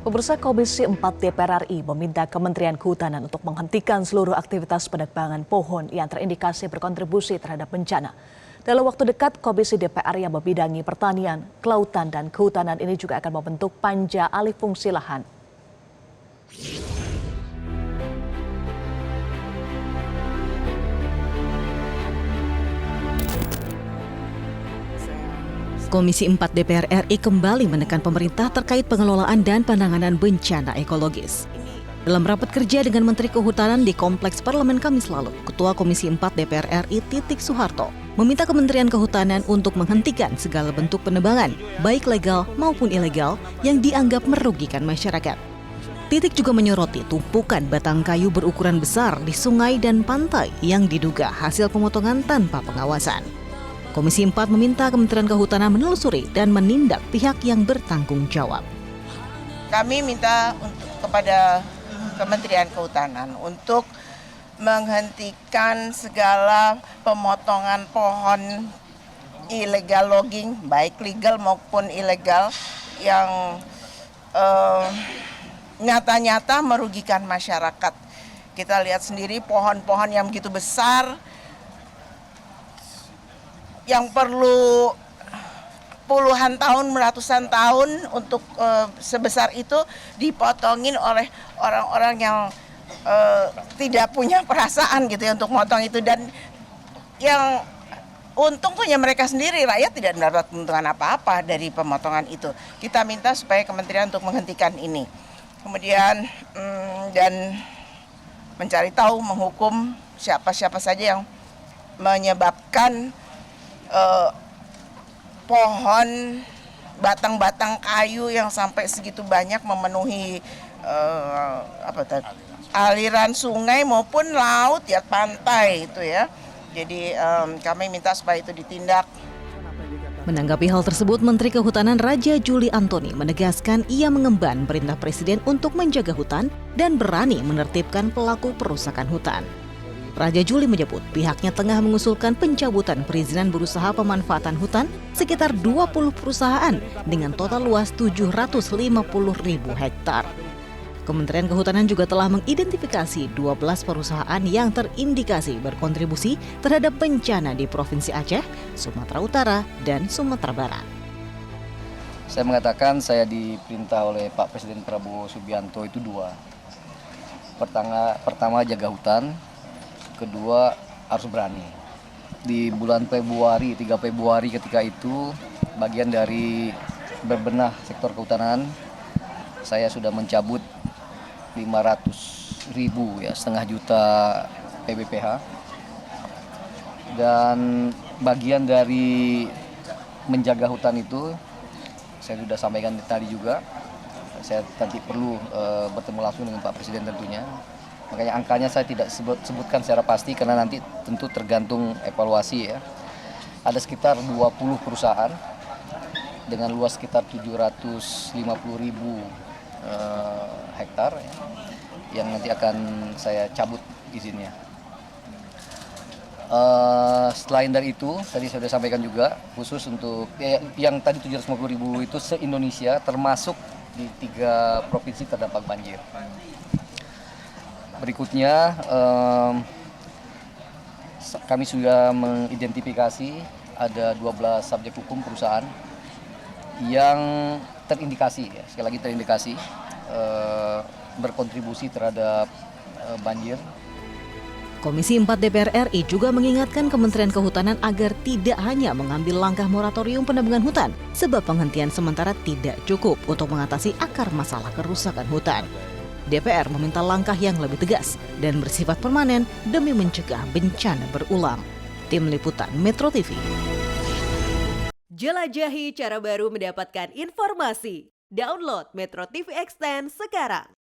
Pemirsa, Komisi 4 DPR RI meminta Kementerian Kehutanan untuk menghentikan seluruh aktivitas penebangan pohon yang terindikasi berkontribusi terhadap bencana. Dalam waktu dekat, Komisi DPR yang membidangi pertanian, kelautan, dan kehutanan ini juga akan membentuk panja alih fungsi lahan. Komisi 4 DPR RI kembali menekan pemerintah terkait pengelolaan dan penanganan bencana ekologis. Dalam rapat kerja dengan Menteri Kehutanan di Kompleks Parlemen Kamis lalu, Ketua Komisi 4 DPR RI Titik Soeharto meminta Kementerian Kehutanan untuk menghentikan segala bentuk penebangan, baik legal maupun ilegal, yang dianggap merugikan masyarakat. Titik juga menyoroti tumpukan batang kayu berukuran besar di sungai dan pantai yang diduga hasil pemotongan tanpa pengawasan. Komisi 4 meminta Kementerian Kehutanan menelusuri dan menindak pihak yang bertanggung jawab. Kami minta kepada Kementerian Kehutanan untuk menghentikan segala pemotongan pohon illegal logging, baik legal maupun ilegal, yang nyata-nyata merugikan masyarakat. Kita lihat sendiri pohon-pohon yang begitu besar, yang perlu puluhan tahun, ratusan tahun untuk sebesar itu dipotongin oleh orang-orang yang tidak punya perasaan gitu ya untuk motong itu, dan yang untung tuh ya mereka sendiri, rakyat tidak mendapat keuntungan apa-apa dari pemotongan itu. Kita minta supaya kementerian untuk menghentikan ini. Kemudian dan mencari tahu, menghukum siapa-siapa saja yang menyebabkan pohon, batang-batang kayu yang sampai segitu banyak memenuhi aliran sungai maupun laut ya, pantai itu ya. Jadi kami minta supaya itu ditindak. Menanggapi hal tersebut, Menteri Kehutanan Raja Juli Antoni menegaskan ia mengemban perintah Presiden untuk menjaga hutan dan berani menertibkan pelaku perusakan hutan. Raja Juli menyebut pihaknya tengah mengusulkan pencabutan perizinan berusaha pemanfaatan hutan sekitar 20 perusahaan dengan total luas 750.000 hektar. Kementerian Kehutanan juga telah mengidentifikasi 12 perusahaan yang terindikasi berkontribusi terhadap bencana di Provinsi Aceh, Sumatera Utara, dan Sumatera Barat. Saya mengatakan saya diperintah oleh Pak Presiden Prabowo Subianto itu dua. Pertama jaga hutan, kedua harus berani. Di bulan Februari, 3 Februari ketika itu, bagian dari berbenah sektor kehutanan, saya sudah mencabut 500.000 ya, setengah juta PBPH. Dan bagian dari menjaga hutan itu, saya sudah sampaikan tadi juga, saya nanti perlu bertemu langsung dengan Pak Presiden tentunya. Makanya angkanya saya tidak sebutkan secara pasti karena nanti tentu tergantung evaluasi ya. Ada sekitar 20 perusahaan dengan luas sekitar 750.000 hektar ya, yang nanti akan saya cabut izinnya. Selain dari itu, tadi saya sudah sampaikan juga khusus untuk yang tadi 750.000 itu se-Indonesia, termasuk di 3 provinsi terdampak banjir. Berikutnya, kami sudah mengidentifikasi ada 12 subjek hukum perusahaan yang terindikasi, ya, sekali lagi terindikasi berkontribusi terhadap banjir. Komisi 4 DPR RI juga mengingatkan Kementerian Kehutanan agar tidak hanya mengambil langkah moratorium penebangan hutan, sebab penghentian sementara tidak cukup untuk mengatasi akar masalah kerusakan hutan. DPR meminta langkah yang lebih tegas dan bersifat permanen demi mencegah bencana berulang. Tim Liputan Metro TV. Jelajahi cara baru mendapatkan informasi. Download Metro TV Extend sekarang.